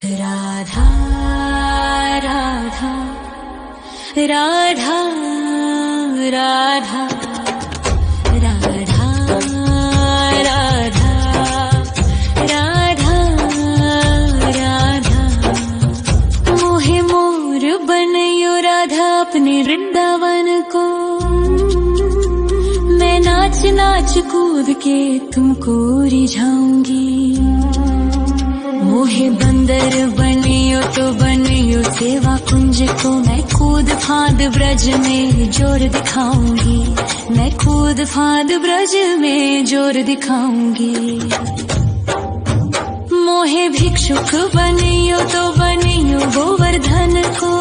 राधा राधा राधा राधा राधा राधा राधा राधा मोहे मोर बनयो राधा अपने वृंदावन को। मैं नाच नाच कूद के तुमको रिझाऊंगी। मोहे बंदर बनियो तो बनियो सेवा कुंज को। मैं कूद फांद ब्रज में जोर दिखाऊंगी। मैं कूद फांद ब्रज में जोर दिखाऊंगी। मोहे भिक्षुक बनियो तो बनियो गोवर्धन को।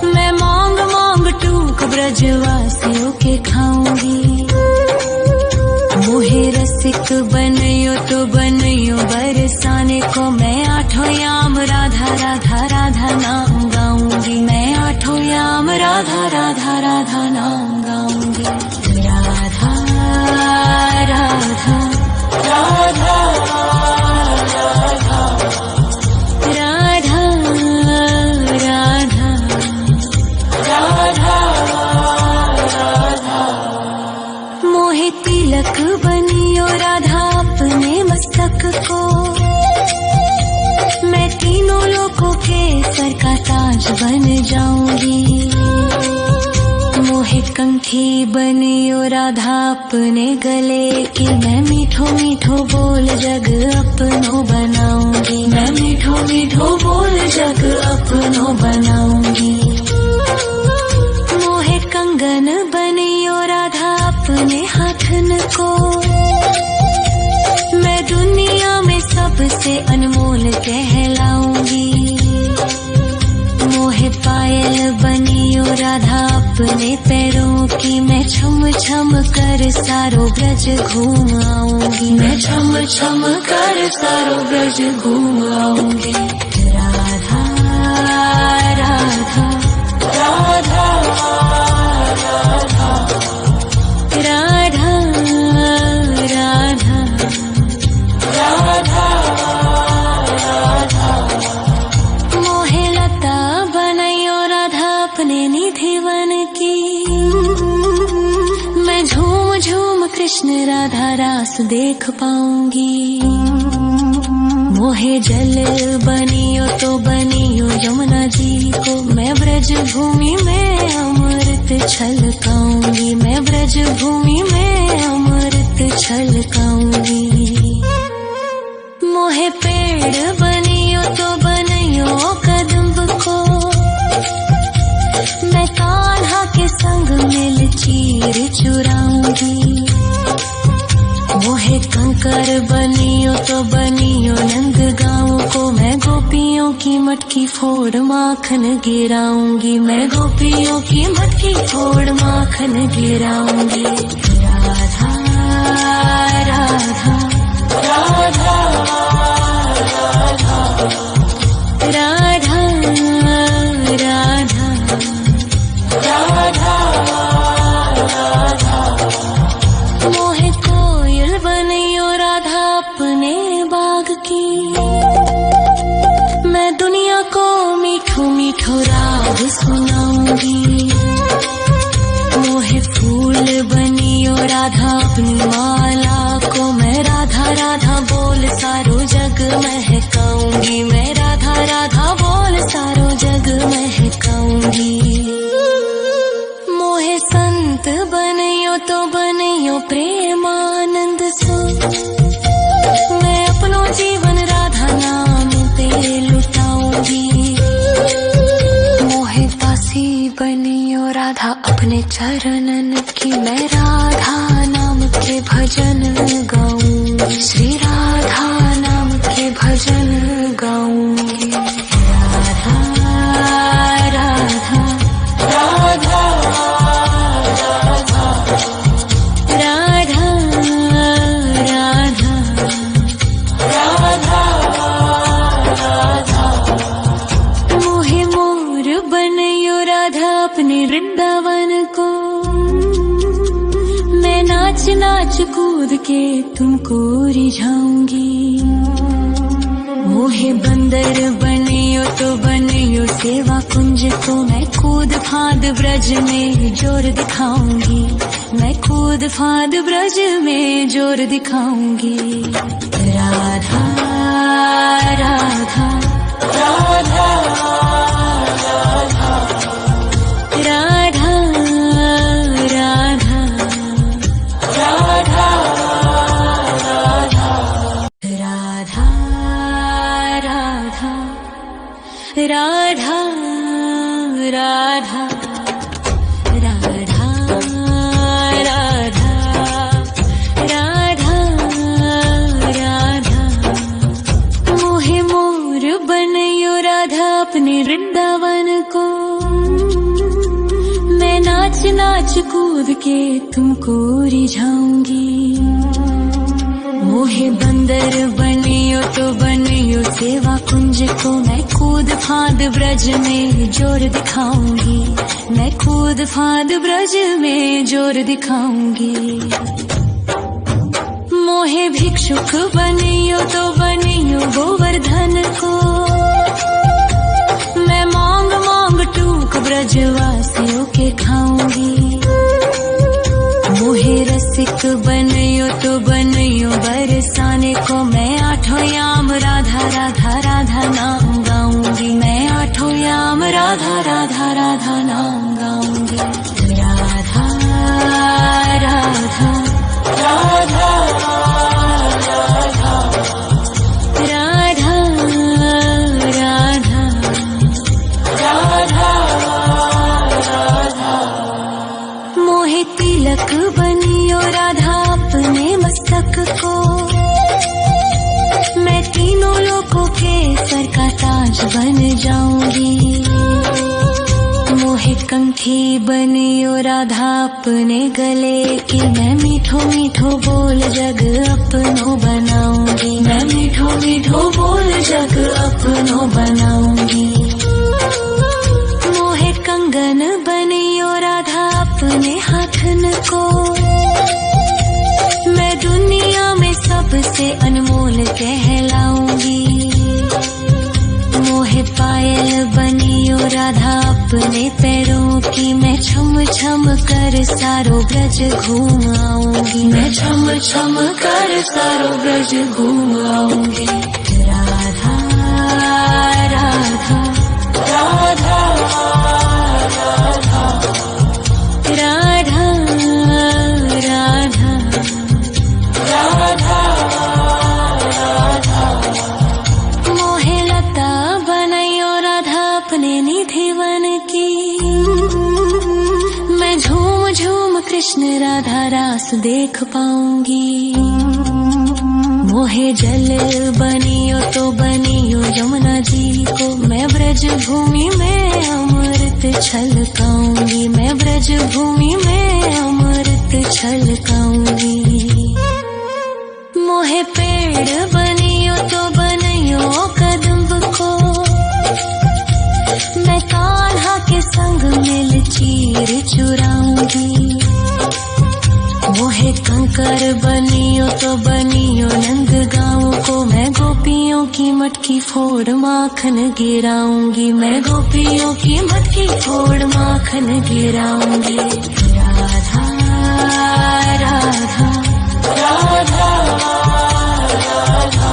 मैं मांग मांग टूक ब्रजवासियों के खाऊंगी। मोहे रसिक बनयो तो बनयो बरसाने को। मैं आठों याम राधा राधा राधा नाम गाऊंगी। मैं आठों याम राधा राधा राधा नाम गाऊंगी। राधा राधा राधा राधा राधा राधा राधा मोहे तिलक बनियो राधा अपने मस्तक को। मैं तीनों लोगों के सर का ताज बन जाऊंगी। मोहे कंठी बनियो राधा अपने गले की। मैं मीठो मीठो बोल जग अपनो बनाऊंगी। मैं मीठो मीठो बोल जग अपनो बनाऊंगी। मोहे कंगन बनियो राधा अपने हाथन को। मैं दुनिया में सबसे अनमोल कहलाऊंगी। मोहे पायल बनियो राधा अपने पैरों की। मैं छम छम कर सारो ब्रज घूम आऊंगी। मैं छम छम कर सारो ब्रज घूम आऊंगी। राधा राधा राधा राधा राधा राधा राधा राधा मोहे लता बनयो राधा अपने निधिवन की। मैं झूम झूम कृष्ण राधा रास देख पाऊंगी। मोहे जल बनियो तो बनियो यमुना जी को। मैं ब्रज भूमि में अमृत छलकाऊंगी। मैं ब्रज भूमि में अमृत छलकाऊंगी। मोहे पेड़ बनियो तो बनियो कदम्ब को। मैं कान्हा के संग मिल चीर चुराऊंगी। मोहे कंकर बनियो तो बनियो नंद गाँव को। मैं गोपियों की मटकी फोड़ माखन गिराऊंगी। मैं गोपियों की मटकी फोड़ माखन गिराऊंगी। राधा राधा राधा राधा राधा राधा राधा मोहे कोयल बनियो राधा अपने बाग की। मैं दुनिया को मीठो मीठो राग सुनाऊंगी। मोहे फूल बनियो राधा अपनी माला को। मैं राधा राधा बोल सारो जग महकाऊंगी। मैं राधा राधा बोल सारो जग महकाऊंगी। मोहे संत बनियो तो बनियो प्रेमानंद सो। मैं अपनो जीवन राधा नाम पे लुटाऊंगी। मोहे दासी बनियो राधा अपने चरणन की। मैं राधा नाम के भजन गाऊंगी। श्री राधा नाम के भजन गाऊंगी। राधा राधा राधा राधा राधा राधा राधा राधा मोहे मोर बनयो राधा अपने वृंदावन को। मैं नाच नाच कूद के तुमको रिझाऊंगी। मोहे बंदर बनियो तो बनियो सेवा कुंज को मैं कूद फाद ब्रज में जोर दिखाऊंगी, मैं कूद फाद ब्रज में जोर दिखाऊंगी। राधा राधा राधा राधा राधा राधा राधा राधा राधा राधा राधा राधा राधा मोहे मोर बनयो राधा अपने वृंदावन को, मैं नाच नाच कूद के तुमको रिझाऊंगी। मोहे बंदर बनियो तो बनियो सेवा कुंज को मैं कूद फाद ब्रज में जोर दिखाऊंगी, मैं कूद फाद ब्रज में जोर दिखाऊंगी। मोहे भिक्षुक बनियो तो बनियो गोवर्धन को, मैं मांग मांग टूक ब्रजवासियों के खाऊंगी। मोहे रसिक बनियो तो बनियो बरसाने को, मैं आठों याम राधा राधा राधा नाम गाऊंगी, मैं आठों याम राधा राधा राधा नाम गाऊंगी। राधा राधा राधा राधा राधा राधा राधा मोहे तिलक बनियो राधा अपने मस्तक को, मैं तीनों लोगों के सर का ताज बन जाऊंगी। मोहे कंठी बनियो राधा अपने गले की, मैं मीठो मीठो बोल जग अपनो बनाऊंगी, मैं मीठो मीठो बोल जग अपनो बनाऊंगी। मोहे कंगन बनियो राधा अपने हाथन को, मैं दुनिया में सबसे अनमोल कहलाऊंगी। मोहे पायल बनियो राधा अपने पैरों की, मैं छम छम कर सारो ब्रज घूम आऊंगी, मैं छम छम कर सारो ब्रज घूम आऊंगी। राधा राधा राधा राधा राधा राधा राधा मोहे लता बनयो राधा अपने निधि वन की, मैं झूम झूम कृष्ण राधा रास देख पाऊंगी। मोहे जल बनियो तो बनियो यमुना जी को, मैं ब्रज भूमि में अमृत छलकाऊंगी, मैं ब्रज भूमि में अमृत छलकाऊंगी। मोहे पेड़ बनियो तो बनियो कदम्ब को, मैं कान्हा के संग मिल चीर चुराऊंगी। मोहे कंकर बनियो तो बनियो नंद गाँव को, मैं गोपियों की मटकी फोड़ माखन गिराऊंगी, मैं गोपियों की मटकी फोड़ माखन गिराऊंगी। राधा राधा राधा राधा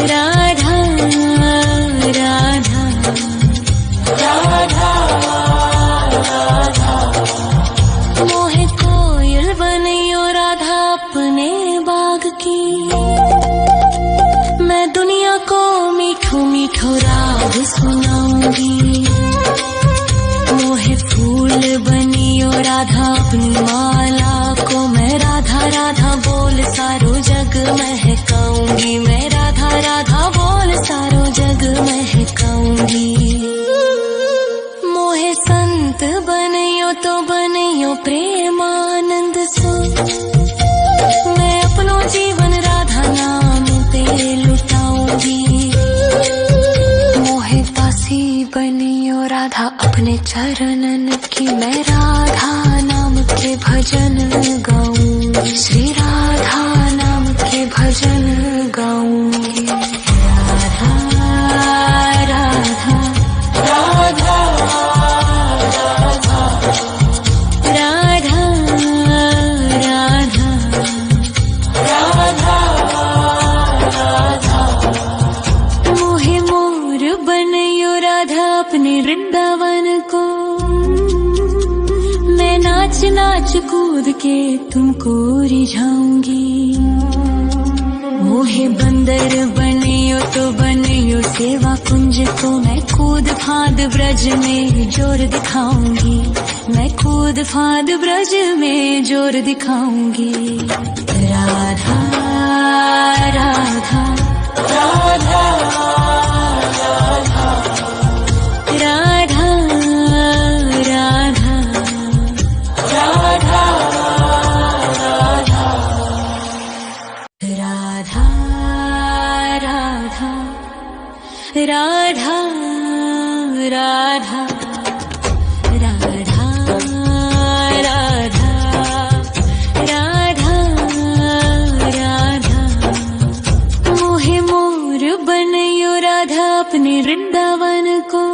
राधा राधा राधा मोहे कोयल बनियो राधा अपने बाग की, मैं दुनिया को मीठो मीठो राग सुनाऊंगी। मोहे फूल बनियो राधा अपनी माला को, मैं राधा राधा बोल सारो जग महकाऊंगी, मैं राधा राधा बोल सारो जग महकाऊंगी। मोहे संत बनियो तो बनियो प्रेमानंद सो, मैं अपनो जीवन राधा नाम पे लुटाऊंगी। मोहे दासी बनियो राधा अपने चरणन की, मैं राधा नाम के भजन गाऊंगी, श्री राधा नाम के भजन गाऊंगी। राधा नाच कूद के तुमको रिझाऊंगी। मोहे बंदर बनियो तो बनियो सेवा कुंज को, मैं कूद फांद ब्रज में जोर दिखाऊंगी। मैं कूद फांद ब्रज में जोर दिखाऊंगी। राधा राधा राधा राधा राधा राधा राधा राधा राधा राधा राधा राधा राधा। मोहे मोर बनयो राधा अपने वृंदावन को,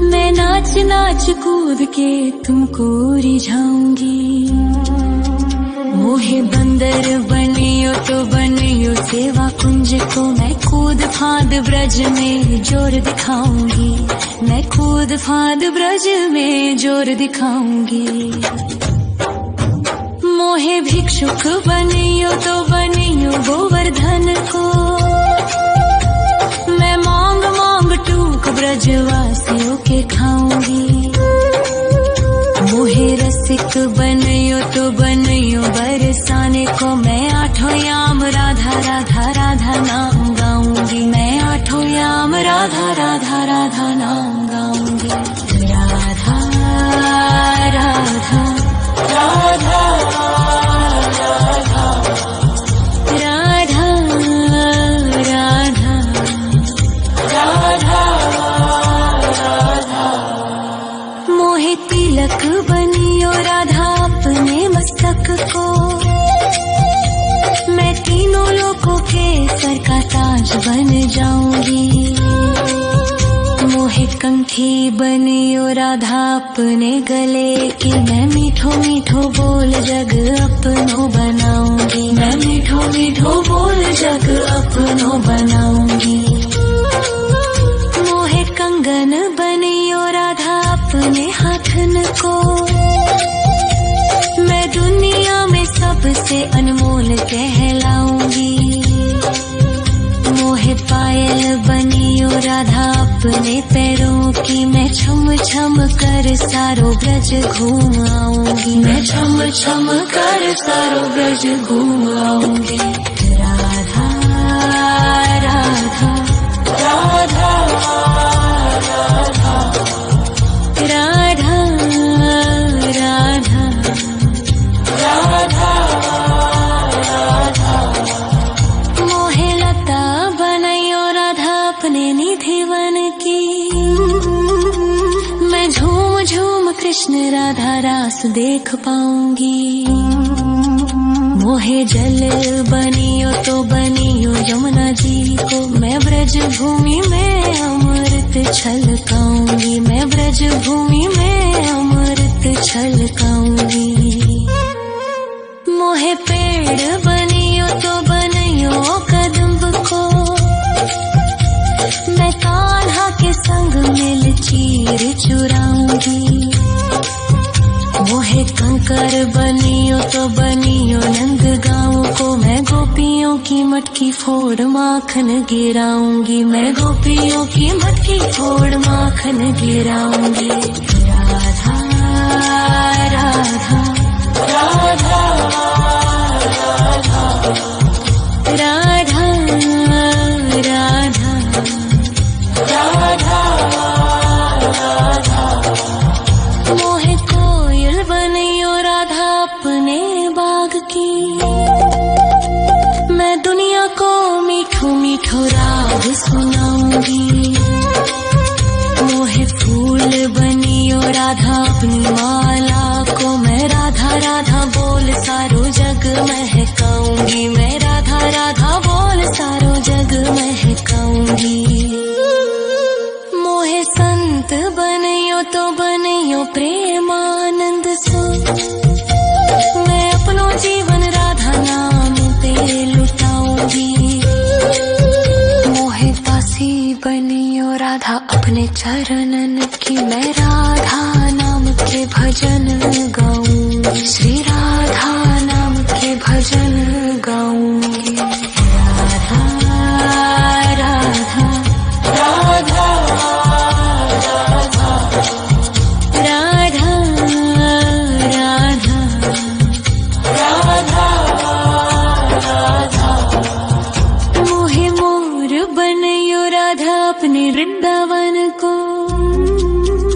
मैं नाच नाच कूद के तुमको रिझाऊंगी। मोहे बंदर बनियो तो बनियो सेवा कुंज को, मैं कूद फांद ब्रज में जोर दिखाऊंगी। मैं कूद फांद ब्रज में जोर दिखाऊंगी। मोहे भिक्षुक बनियो तो बनियो गोवर्धन को, मैं मांग मांग टूक ब्रजवासियों के खाऊंगी। मोहे रसिक बनियो तो बनियो बरसाने को, मैं आठों याम राधा राधा राधा नाम गाऊंगी। मैं आठों याम राधा राधा राधा नाम गाऊंगी। राधा राधा राधा राधा राधा राधा राधा। मोहे तिलक बनियो राधा अपने मस्तक को, मैं तीनों लोगों के सर का ताज बन जाऊंगी। मोहे कंठी बनियो राधा अपने गले की, मैं मीठो मीठो बोल जग अपनो बनाऊंगी। मैं मीठो मीठो बोल जग अपनो बनाऊंगी। मोहे कंगन बनियो राधा अपने हाथन को, मैं दुनिया में सबसे अनमोल कहलाऊंगी। मोहे पायल बनियो राधा अपने पैरों की, मैं छम छम कर सारो ब्रज घूम आऊंगी। मैं छम छम कर सारो ब्रज घूम आऊंगी। राधा राधा राधा राधा राधा राधा राधा राधा। मोहे लता बनयो राधा अपने निधिवन की, मैं झूम झूम कृष्ण राधा रास देख पाऊंगी। मोहे जल बनियो तो बनियो यमुना जी को, मैं ब्रज भूमि में अमृत छलकाऊंगी। मैं ब्रज भूमि में अमृत छलकाऊंगी। मोहे पेड़ बनियो तो बनियो कदम्ब को, मैं कान्हा के संग मिल चीर चुराऊंगी। मोहे कंकर बनियो तो बनियो नंद गाँव को, मैं गोपियों की मटकी फोड़ माखन गिराऊंगी। मैं गोपियों की मटकी फोड़ माखन गिराऊंगी। राधा राधा राधा राधा राधा राधा राधा। मोहे कोयल बनियो राधा अपने बाग की, मैं दुनिया को मीठो मीठो राग सुनाऊंगी। मोहे फूल बनियो राधा अपनी माला को, मैं राधा राधा बोल सारो जग महकाऊंगी। मैं राधा राधा बोल सारो जग महकाऊंगी। मोहे संत बनियो तो बनियो प्रेमानंद सो, मैं अपनो जीवन राधा नाम पे लुटाऊंगी। मोहे दासी बनियो राधा अपने चरणन की, मैं राधा नाम के भजन गा